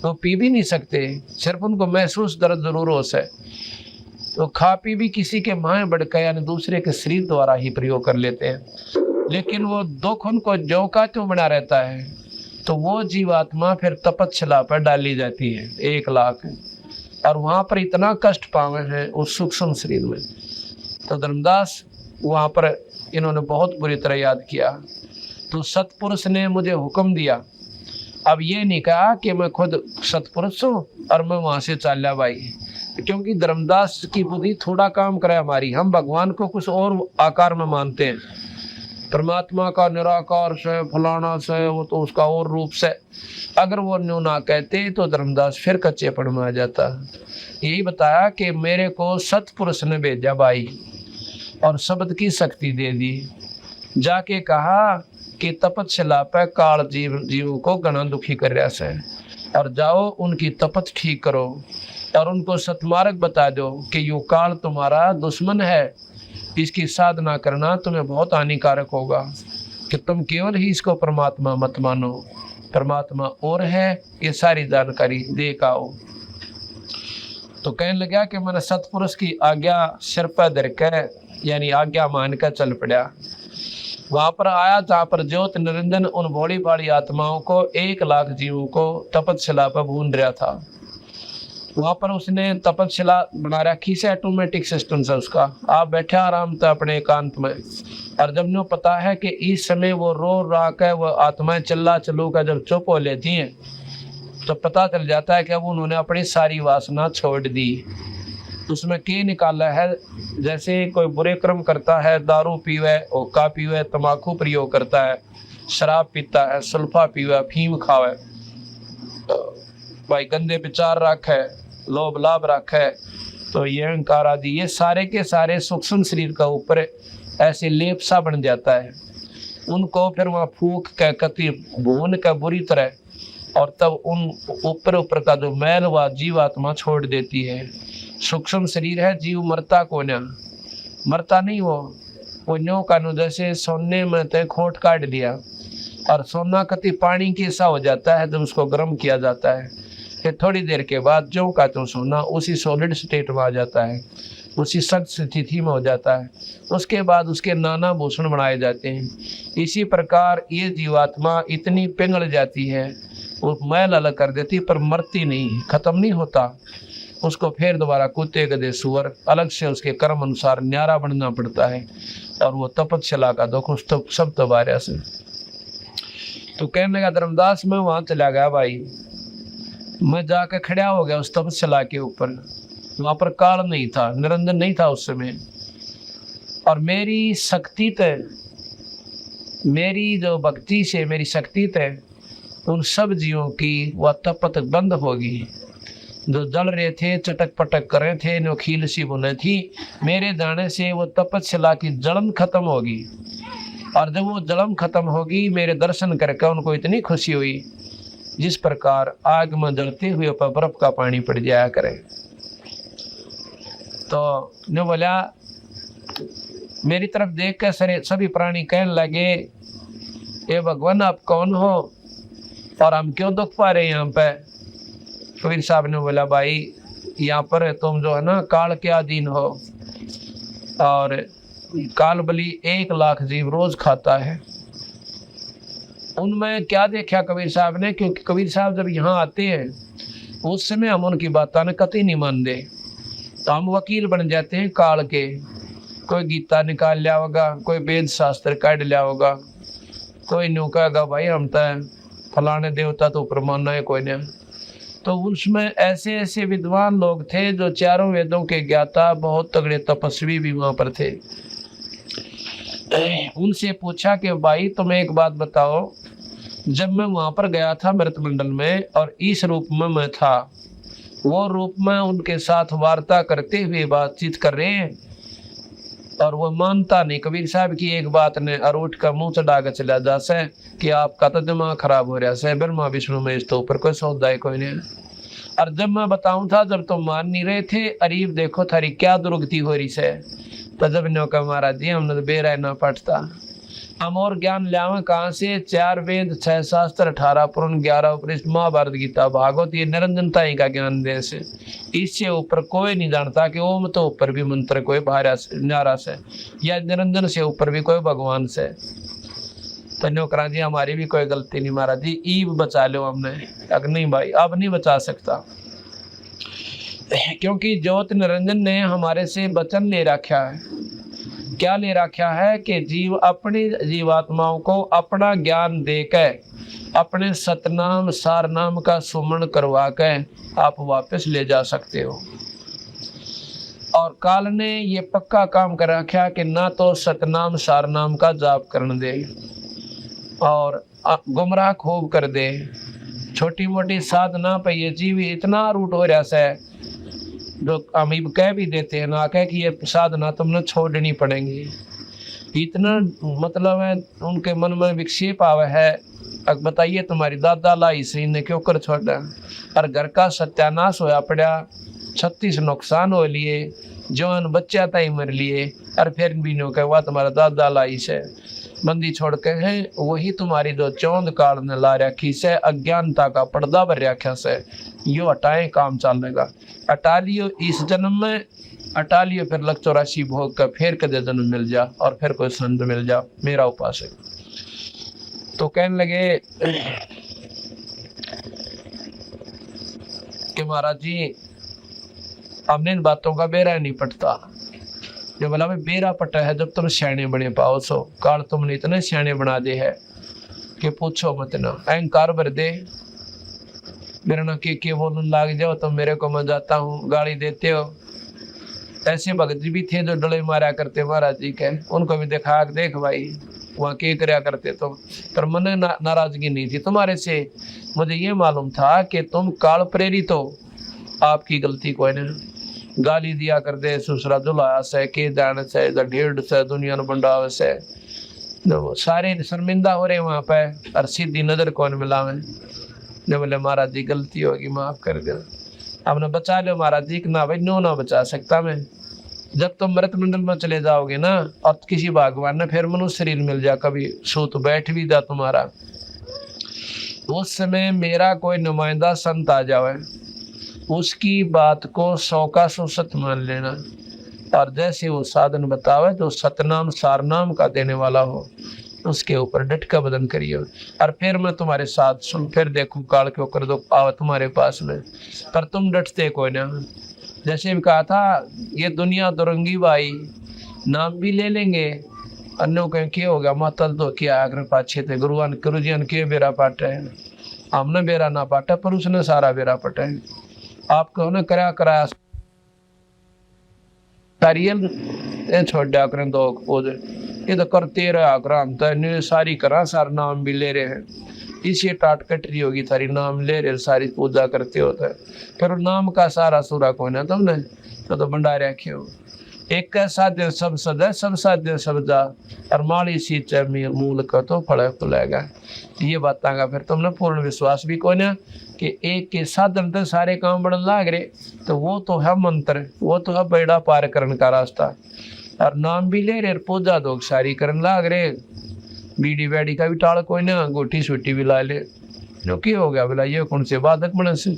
तो पी भी नहीं सकते, सिर्फ उनको महसूस दर्द जरूर हो से, तो खा पी भी किसी के माए बढ़का यानी दूसरे के शरीर द्वारा ही प्रयोग कर लेते हैं। लेकिन वो दुख उनको जो का त्यों बना रहता है, तो वो जीवात्मा फिर तपस्या पर डाली जाती है 1 लाख और वहां पर इतना कष्ट पावे हैं उस सूक्ष्म शरीर में। तो धर्मदास वहां पर इन्होंने बहुत बुरी तरह याद किया, तो सतपुरुष ने मुझे हुक्म दिया। अब ये नहीं कहा कि मैं खुद सतपुरुष हूँ और मैं वहां से चाल्या भाई, क्योंकि धर्मदास की बुद्धि थोड़ा काम करे हमारी, हम भगवान को कुछ और आकार में मानते हैं, परमात्मा का निराकार से फलाना से वो तो उसका और रूप से, अगर वो न्यू ना कहते तो धर्मदास फिर कच्चेपन में आ जाता। यही बताया कि मेरे को सतपुरुष ने भेजा भाई और शब्द की शक्ति दे दी, जाके कहा कि तपस्या पे काल जीव को घना दुखी कर रहा से और जाओ उनकी तपत ठीक करो और उनको सतमार्ग बता दो कि यो काल तुम्हारा दुश्मन है, इसकी साधना करना तुम्हें बहुत हानिकारक होगा, कि तुम केवल ही इसको परमात्मा मत मानो, परमात्मा और है, ये सारी जानकारी दे का आओ। तो कहने लगा कि मैंने सतपुरुष की आज्ञा सिर पर धर के यानी आज्ञा मान कर चल पड़ा। वहां पर आया जहाँ पर ज्योत निरंजन उन भोली भाली आत्माओं को 1 लाख जीवों को तपस्या पर भून रहा था। वहां पर उसने तपस्या बना रखी से ऑटोमेटिक सिस्टम से, उसका आप बैठे आराम से अपने एकांत में, और जब नो पता है कि इस समय वो रो रहा के वो आत्माएं चल्ला चलू का जब चुप हो लेती हैं तो पता चल जाता है कि अब उन्होंने अपनी सारी वासना छोड़ दी। उसमें के निकाला है। जैसे कोई बुरे कर्म करता है, दारू पीवे, हुक्का पीवे, तम्बाकू प्रयोग करता है, शराब पीता है, सुल्फा पीवे, अफीम खावे, भाई गंदे विचार रखे, लोभ लाभ रखे, तो ये अहंकार आदि ये सारे के सारे सूक्ष्म शरीर का ऊपर ऐसे लेप सा बन जाता है। उनको फिर वहाँ फूक के कति भून के बुरी तरह, और तब उन ऊपर का जो मैल व जीवात्मा छोड़ देती है। सूक्ष्म शरीर है, जीव मरता को न, मरता नहीं वो न्यो का नो, जैसे सोने में ते खोट काट दिया और सोना कति पानी के सा हो जाता है जब उसको गर्म किया जाता है, फिर थोड़ी देर के बाद जो का तो सोना उसी सॉलिड स्टेट में आ जाता है, उसी सख्त स्थिति में हो जाता है। उसके बाद उसके नाना भूषण बनाए जाते हैं। इसी प्रकार ये जीवात्मा इतनी पिघल जाती है, वो मैल अलग कर देती, पर मरती नहीं, खत्म नहीं होता। उसको फिर दोबारा कुत्ते गधे सुअर अलग से उसके कर्म अनुसार न्यारा बनना पड़ता है, और वो तपस्या का दुख उस तो सब तबारा से। तो कहने लगा धर्मदास, मैं वहां चला गया भाई, मैं जाकर खड़ा हो गया उस तपस्या के ऊपर। वहां पर काल नहीं था, निरंजन नहीं था उस समय, और मेरी शक्ति तय, मेरी जो भक्ति से मेरी शक्ति तय उन सब जीवों की वह तपत बंद होगी। जो जल रहे थे, चटक पटक कर रहे थे, जो खील सी बुने थी, मेरे जाने से वो तपस्या की जलन खत्म होगी। और जब वो जलन खत्म होगी, मेरे दर्शन करके उनको इतनी खुशी हुई जिस प्रकार आग में जलते हुए पर बर्फ का पानी पड़ जाया करे। तो ने बोला, मेरी तरफ देख कर सभी प्राणी कहने लगे, ये भगवान आप कौन हो और हम क्यों दुख पा रहे हैं यहाँ पे? कबीर साहब ने बोला, भाई यहाँ पर तुम जो है ना काल के अधीन हो, और काल बलि 1 लाख जीव रोज खाता है। उनमें क्या देखा कबीर साहब ने? क्योंकि कबीर साहब जब यहाँ आते हैं उस समय हम उनकी बातों ने कतई नहीं मानते, तो हम वकील बन जाते हैं काल के। कोई गीता निकाल लिया होगा, कोई वेद शास्त्र काट लिया होगा, कोई न्यू कहेगा भाई हम तो फलाने देवता तो ऊपर मानना है कोई ने। तो उसमें ऐसे ऐसे विद्वान लोग थे जो चारों वेदों के ज्ञाता, बहुत तगड़े तपस्वी भी वहां पर थे। उनसे पूछा कि भाई तुम एक बात बताओ, जब मैं वहां पर गया था मृतमंडल में और इस रूप में मैं था, वो रूप में उनके साथ वार्ता करते हुए बातचीत कर रहे हैं, और वो मानता नहीं। कबीर साहब की एक बात ने अरूठ का मुंह चढ़ा के चला जा से कि आपका तो दिमाग खराब हो रहा है, ब्रह्मा विष्णु में इस तो ऊपर कोई सौदा है कोई नहीं। और जब मैं बताऊं था, जब तुम मान नहीं रहे थे, अरीब देखो थारी क्या दुर्गति हो रही से, तो जब नो का महाराज जी हमने तो बेरा ना पढ़ता, हम और ज्ञान लियावे कहाँ से? 4 वेद, 6 शास्त्र, 18 पुराण, 11 उपनिषद, महाभारत, गीता, भागवत, ये निरंजनता ही का ज्ञान दे से। इससे ऊपर कोई नहीं जानता कि ओम तो ऊपर भी मंत्र कोई बाहर न्यारा से, या निरंजन से ऊपर भी कोई भगवान से। तो नौकरा जी हमारी भी कोई गलती नहीं महाराज जी, ईब बचा लो हमने। अगर नहीं भाई अब नहीं बचा सकता, क्योंकि ज्योत निरंजन ने हमारे से वचन ले रखा है। क्या ले रखा है? कि जीव अपनी जीवात्माओं को अपना ज्ञान देकर अपने सतनाम सारनाम का सुमरण करवा के आप वापस ले जा सकते हो। और काल ने ये पक्का काम कर रखा कि ना तो सतनाम सारनाम का जाप करने दे और गुमराह खूब कर दे। छोटी मोटी साधना पे ये जीव इतना रूट हो रहा है, जो हम कह भी देते हैं ना, कह कि ये साधना तुमने छोड़नी पड़ेगी। इतना मतलब है उनके मन में विक्षेप आवे है। अब बताइए तुम्हारी दादा लाई श्री ने क्यों कर छोड़ा, और घर का सत्यानाश होया पड़ा, 36 नुकसान हो लिए, जवान बच्चा तय मर लिए, और फिर भी नो कह तुम्हारा दादा लाई से बंदी छोड़ के है। वही तुम्हारी जो चौंद काल ने ला रखी से, अज्ञानता का पर्दा भर रखा से, यो हटाए काम चलेगा। हटा लियो इस जन्म में, हटा लियो फिर 184 भोग का, फिर कदे जन्म मिल जा और फिर कोई संत मिल जा, मेरा उपासक। तो कहने लगे कि महाराज जी हमने इन बातों का बेरा नहीं पटता। जो बोला भाई बेरा पटा है जब तुम सियाने बने पाओ, सो काल तुमने इतने सियाने बना दे है कि पूछो मत ना। अहंकार भर दे, मेरे ना के बोलने लाग जाओ तो मेरे को मैं जाता हूँ, गाली देते हो, ऐसे भगत जी भी थे जो डले मारा करते महाराज जी के, उनको भी देखा देख भाई वहाँ के करया करते तुम, पर मन नाराजगी नहीं थी तुम्हारे से। मुझे ये मालूम था कि तुम काल प्रेरित हो, आपकी गलती कोई नहीं। गाली दिया कर दे सुसरा जुलाया से के जान से ढेड़ से दुनिया न बंडाव से, सारे शर्मिंदा हो रहे वहाँ पे, और सीधी नजर कौन मिलावे। जो बोले महाराज जी गलती होगी माफ कर दो, आपने बचा लो महाराज जी, ना भाई नो ना बचा सकता मैं। जब तुम मृत मंडल में चले जाओगे ना, और किसी भगवान ने फिर मनुष्य शरीर मिल जा, कभी सूत बैठ भी जा तुम्हारा, उस समय मेरा कोई नुमाइंदा संत आ जाए, उसकी बात को 100 का 100 सत्य मान लेना, और जैसे वो साधन बतावे तो सतनाम सारनाम का देने वाला हो, उसके ऊपर डट का बदन करिए, और फिर मैं तुम्हारे साथ सुन, फिर देखूं काल क्यों कर दो आवा तुम्हारे पास में, पर तुम डटते कोई ना। जैसे भी कहा था ये दुनिया दुरंगी भाई, नाम भी ले लेंगे, अन्यों कहें क्या हो गया माता तो क्या आग्रह पाछे थे गुरु जी ने के बेरा पाटे, हमने बेरा ना पाटा पर उसने सारा बेरा पटे, आपको ने कराया तारियल छोड़ दिया करें दो पोज, ये तो करते रहा कर सारी करा सार नाम भी ले रहे हैं, इसी टाट कटरी होगी थारी नाम ले रहे सारी पूजा करते होता है, फिर नाम का सारा सूरा कौन है तुमने तो भंडारे रखे हो। एक साध्य सब सदा सब साध्य सब जा, और माली सींचे मूल का तो फल फुलेगा। ये बात का फिर तुमने पूर्ण विश्वास भी कौन है कि एक के साधन तो सारे काम बढ़ने लाग रहे, तो वो तो है मंत्र, वो तो है बेड़ा पार करने का रास्ता, और नाम भी ले रहे पूजा दो सारी करने लाग रहे, बीड़ी बैड़ी का भी टाल कोई ना, गोटी सूटी भी ला ले, जो की हो गया बोला ये कौन से बाधक बने से।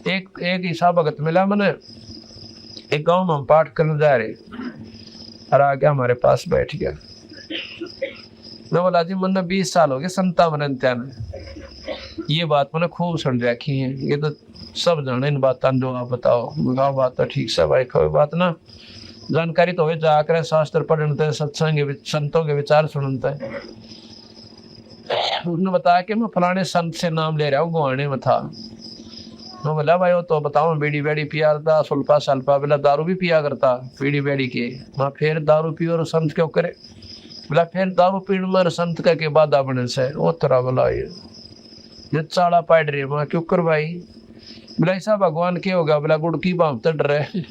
एक ईसा भगत मिला मैंने, एक गांव में हम पाठ करने जा रहे, और आ गया हमारे पास बैठ गया, मैं बोला जी मैंने 20 साल हो गए संता मन त्यान, ये बात मैंने खूब सुन रखी है, ये तो सब जाने इन बात जो आप बताओ, गाँव बात तो ठीक से भाई कोई बात ना, जानकारी तो हो जाकर शास्त्र पढ़ते सत्संग संतों के विचार सुनते हैं। उसने बताया कि मैं फलाने संत से नाम ले रहा हूँ, गुआने में था। मैं बोला भाई वो तो बताओ, बीड़ी बैड़ी पिया करता, सुल्फा सल्फा, बोला दारू भी पिया करता बीड़ी बैड़ी के, मैं फिर दारू पियो और संत क्यों करे, बोला फिर दारू पीने में संत के बाधा बने से, वो तरह बोला ये चाड़ा पाड़ रही मैं क्यों कर भाई, बोला ऐसा भगवान क्या होगा, बोला गुड़ की बाम तड़ रहे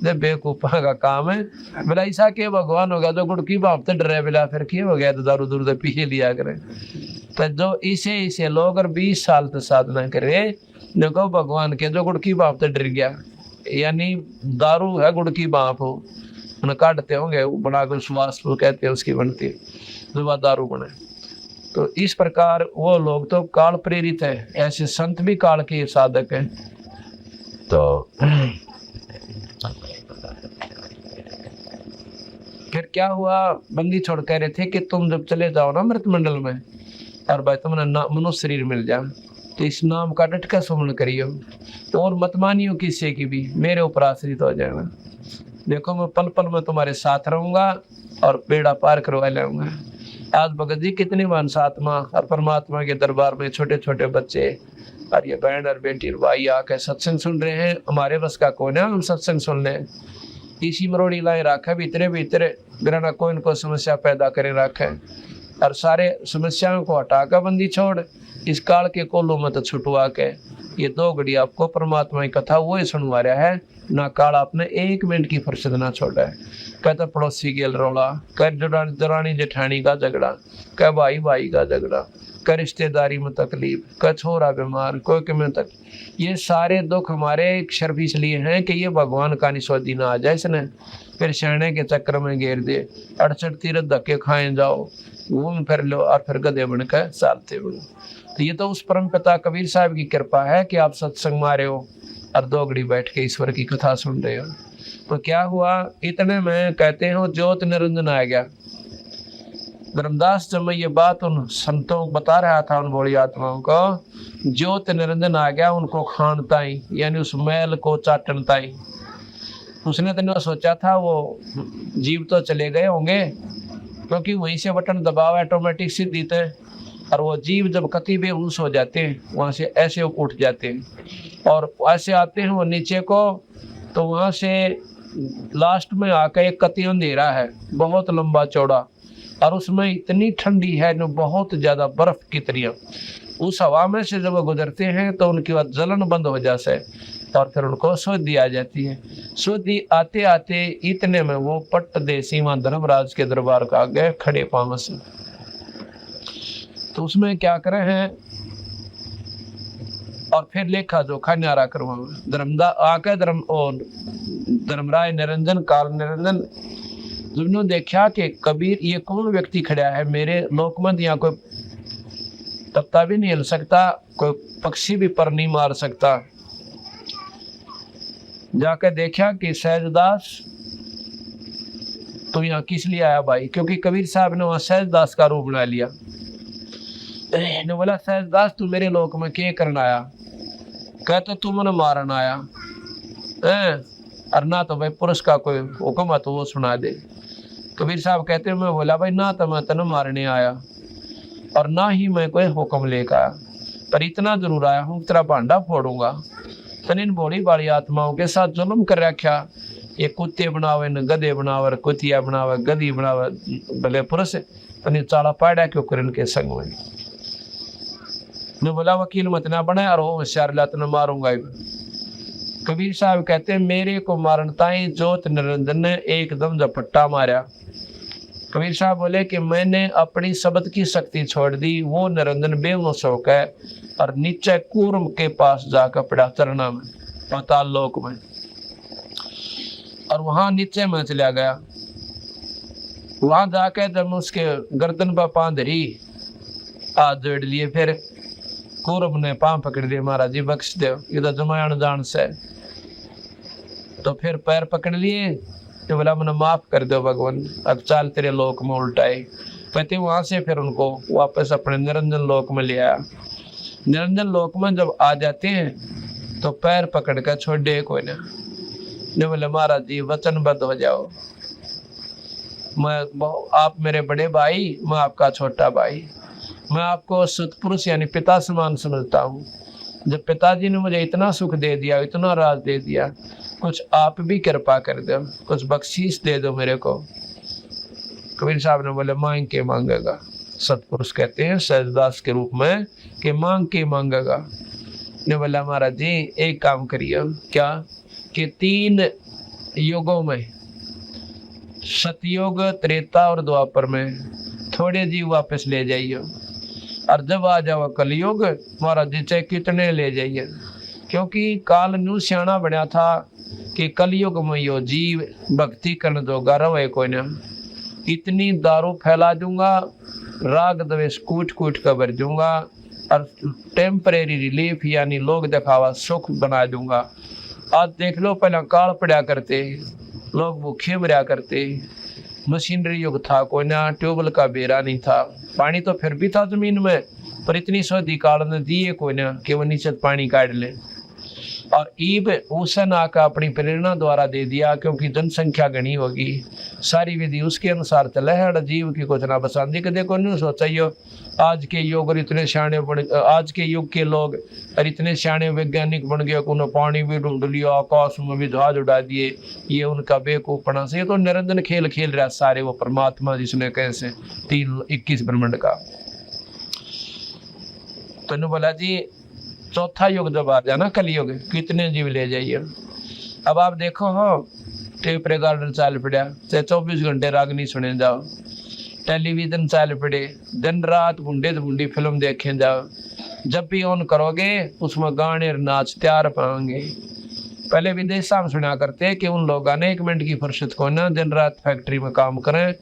बेवकूफा का काम है, बोला ऐसा के भगवान होगा जो गुड़ की बाप तो डरे, बोला फिर क्या हो गया तो दारू दूर पी लिया करे। तो जो इसे लोग अगर 20 साल तक साधना करे, देखो भगवान के जो गुड़ की बाप तो डर गया, यानी दारू है गुड़ की बाप हो, उन्हें काटते होंगे बनाकर सुवास कहते हैं उसकी बनती जो वह दारू बने। तो इस प्रकार वो लोग तो काल प्रेरित है, ऐसे संत भी काल के साधक हैं। तो फिर क्या हुआ, बंदी छोड़ कह रहे थे कि तुम जब चले जाओ ना मृत मंडल में, और भाई तुम्हें मनुष्य शरीर मिल जाए, तो इस नाम का डट का सुमरण करियो, तो और मत मानियो किसी की भी, मेरे ऊपर आश्रित हो जाएगा। देखो मैं पल पल में तुम्हारे साथ रहूंगा और बेड़ा पार करवा लाऊंगा। आज भगत जी कितने मानस आत्मा और परमात्मा के दरबार में छोटे छोटे बच्चे और ये बहन और बेटी और भाई आके सत्संग सुन रहे हैं, हमारे बस का कौन है हम सत्संग सुन ले। इसी मरोड़ी लाए रखा भीतरे बिना कोई इनको समस्या पैदा करे रखे, और सारे समस्याओं को हटाकर बंदी छोड़ इस काल के कोलों में तो छुटवा के ये 2 घड़ी आपको परमात्मा की कथा वो ही सुनवा रहा है ना। काल आपने 1 मिनट की फुर्सत ना छोड़ा है। कहता पड़ोसी गेल रोला, कर दरानी जेठानी का झगड़ा, कह भाई भाई का झगड़ा, कर रिश्तेदारी में तकलीफ, कह छोरा बीमार, कोई किमें तक, ये सारे दुख हमारे शर्फ इसलिए हैं कि ये भगवान का निस्वादी ना आ जाए इसने, फिर शहने के चक्कर में घेर दे, 68 तीरथ धक्के खाए जाओ, घूम फिर लो और फिर गधे बनकर चालते बनो। तो ये तो उस परम पिता कबीर साहब की कृपा है कि आप सत्संग मारे हो और 2 घड़ी बैठ के ईश्वर की कथा सुन रहे हो। तो क्या हुआ, इतने में कहते हो ज्योत निरंजन आ गया। धर्मदास जब मैं ये बात उन संतों को बता रहा था, उन बड़ी आत्माओं को, ज्योत निरंजन आ गया उनको खानता ही, यानी उस मैल को चाटनता ही। उसने तो सोचा था वो जीव तो चले गए होंगे, क्योंकि वहीं से बटन दबाव ऑटोमेटिक सीधी थे, और वो जीव जब कति बेहोश हो जाते हैं वहाँ से ऐसे उठ जाते हैं और ऐसे आते हैं वो नीचे को, तो वहाँ से लास्ट में आकर एक कति अंधेरा है बहुत लंबा चौड़ा, और उसमें इतनी ठंडी है जो बहुत ज्यादा बर्फ की तरह। उस हवा में से जब वो गुजरते हैं तो उनकी वह जलन बंद हो जाता है और फिर उनको शुद्धि आ जाती है। शुद्धि आते आते इतने में वो पट्ट देसी वहां धर्मराज के दरबार का आगे खड़े पांव से। तो उसमें क्या करे हैं और फिर लेखा जोखा न्यारा करवा धर्मदा आके धर्मराय निरंजन काल निरंजन जिन्होंने देखा कि कबीर ये कौन व्यक्ति खड़ा है मेरे लोकमंद, यहाँ कोई तख्ता भी नहीं हिल सकता, कोई पक्षी भी पर नहीं मार सकता। जाकर देखा कि सहजदास तो यहाँ किस लिए आया भाई, क्योंकि कबीर साहब ने वहां सहजदास का रूप बना लिया। ने बोला सहजदास तू मेरे लोक में क्या करना आया? कहते तू मैंने मारन आया और ना तो भाई पुरुष का कोई हुक्म है तो वो सुना दे। कबीर साहब कहते मैं बोला भाई ना तो मैं तेन मारने आया और ना ही मैं कोई हुक्म लेकर आया, पर इतना जरूर आया हूँ तेरा भांडा फोड़ूंगा। तन इन भोली बाली आत्माओं के साथ जुल्म कर रखा, ये कुत्ते बनावे न गधे बनावे, कुतिया बनावे गधी बनावे भले पुरुष, तन चाला पाड़ा क्यों कर इनके संग में। ने बोला वकील मत ना बने और होशियार ला तो मारूंगा। कबीर साहब कहते हैं मेरे को मारन ताई जोत निरंजन ने एकदम झपट्टा मारा। कबीर साहब बोले कि मैंने अपनी शब्द की शक्ति छोड़ दी, वो निरंजन बेहोश होकर और नीचे कूर्म के पास जाकर पड़ा चरना में पाताल लोक में, और वहां नीचे में चला गया। वहां जाकर जब उसके गर्दन पर पांव धरी, हाथ जोड़ लिए, फिर कूर्म ने पांव पकड़ दिए, महाराज जी बख्श दो इधर जमायण जान से। तो फिर पैर पकड़ लिए तो बोला मैंने माफ कर दो भगवान, अब चाल तेरे लोक में उल्टाए। कहते वहां से फिर उनको वापस अपने निरंजन लोक में ले आया। निरंजन लोक में जब आ जाते हैं तो पैर पकड़ कर छोड़ दे कोई ना। बोले महाराज जी वचनबद्ध हो जाओ, आप मेरे बड़े भाई, मैं आपका छोटा भाई, मैं आपको सतपुरुष यानी पिता समान समझता हूँ। जब पिताजी ने मुझे इतना सुख दे दिया, इतना राज दे दिया, कुछ आप भी कृपा कर दो, कुछ बख्शीश दे दो मेरे को। कबीर साहब ने बोले मांग के मांगेगा। सतपुरुष कहते हैं सहजदास के रूप में कि मांग के मांगेगा। ने बोला महाराज जी एक काम करिए, क्या कि 3 युगों में सतयुग त्रेता और द्वापर में थोड़े जीव वापस ले जाइए, और जब आ जाओ कलयुग महाराज जी चाहे कितने ले जाइए, क्योंकि काल न्यू सियाणा बना था कि कलयुग में यो जीव भक्ति करने जोगा रहे कोई ना। इतनी दारू फैला दूंगा, राग द्वेष कूट कूट कर भर दूंगा, और टेम्परेरी रिलीफ यानी लोग दिखावा सुख बना दूंगा। आज देख लो पहले काल पड़ा करते, लोग भूखे मरा करते, मशीनरी युग था कोई ना, ट्यूबवेल का बेरा नहीं था, पानी तो फिर भी था जमीन में, पर इतनी सदी काल ने दिए कोई ना कि वो नीचे पानी काट ले। और ईब हुसैन आका अपनी प्रेरणा द्वारा दे दिया, क्योंकि जनसंख्या घनी होगी, सारी विधि उसके अनुसार चले है, जीव की कुछ ना बसांदी के देखो नहीं सोचा आज के युग और इतने सियाणे बन, आज के युग के लोग और इतने सियाणे वैज्ञानिक बन गए, उन्होंने पानी भी ढूंढ लिया, आकाश में भी जहाज उड़ा दिए, ये उनका बेवकूफपना से। ये तो निरंजन खेल खेल रहा सारे, वो परमात्मा जिसने कैसे 21 ब्रह्मांड का। तो बोला जी चौथा युग जब आ जाना कलयुग, कितने जीव ले जाइए। अब आप देखो हो टेप रिकॉर्डर चाल पड़ा, चाहे 24 घंटे रागनी सुने जाओ, टेलीविजन चाल पड़े, दिन रात बूढ़े से बूढ़ी फिल्म देखे जाओ, जब भी ऑन करोगे उसमें गाने और नाच तैयार पाएंगे। पहले विदेश में सुना करते कि उन लोगों ने 1 मिनट की फुर्सत को ना दिन रात फैक्ट्री में काम करें,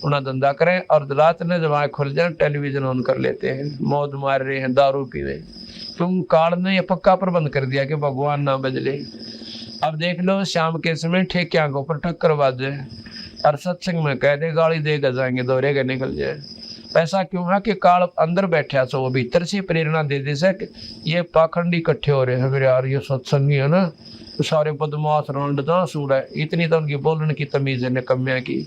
उन्हें धंधा करें, और रात में जब आँख खुल जाए टेलीविजन ऑन कर लेते हैं, मौज मार रहे हैं, दारू पी रहे। तुम काल ने ये पक्का प्रबंध कर दिया कि भगवान ना बदले। अब देख लो शाम के समय ठेकिया को पर ठक्कर बाजे और सत्संग में कह दे गाली देकर जाएंगे, दौरे के निकल जाए। ऐसा क्यों है कि काल अंदर बैठा सो वो भीतर से प्रेरणा दे दे सक, ये पाखंडी इकट्ठे हो रहे हैं मेरे यार, ये सत्संगी है ना, तो सारे बदमाश रौंड सूर है, इतनी तो उनकी बोलने की तमीज है निकम्या की।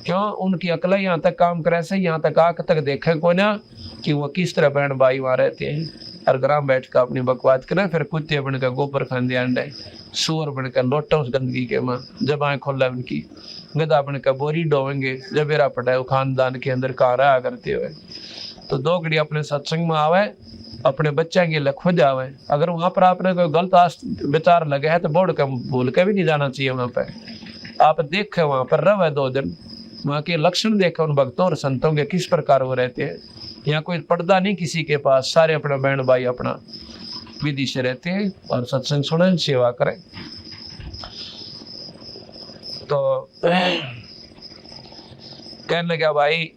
क्यों? उनकी अकल यहाँ तक काम करे से, यहाँ तक आंख तक देखे को ना कि वो किस तरह बहन भाई वहां रहते हैं। और ग्राम बैठ कर अपनी बकवास करें, फिर कुत्ते बनकर गोबर खाने अंडे, सुअर बनकर लोटा उस गंदगी के माँ जब आए खोला उनकी, गधा बनकर बोरी डोवेंगे जब मेरा पटाए खानदान के अंदर कहाँ रहा करते हुए। तो दो घड़ी अपने सत्संग में आवे, अपने बच्चा के लिए खुद आवे। अगर वहां पर आपने कोई गलत विचार लगे है तो बोर्ड का भूल के भी नहीं जाना चाहिए। वहां पर आप देखे, वहां पर रहे 2 दिन, वहां के लक्षण देखे उन भक्तों और संतों के किस प्रकार वो रहते हैं। यहाँ कोई पर्दा नहीं किसी के पास, सारे अपना बहन भाई अपना विधि से रहते हैं और सत्संग सुने, सेवा करें। तो कहने लगा भाई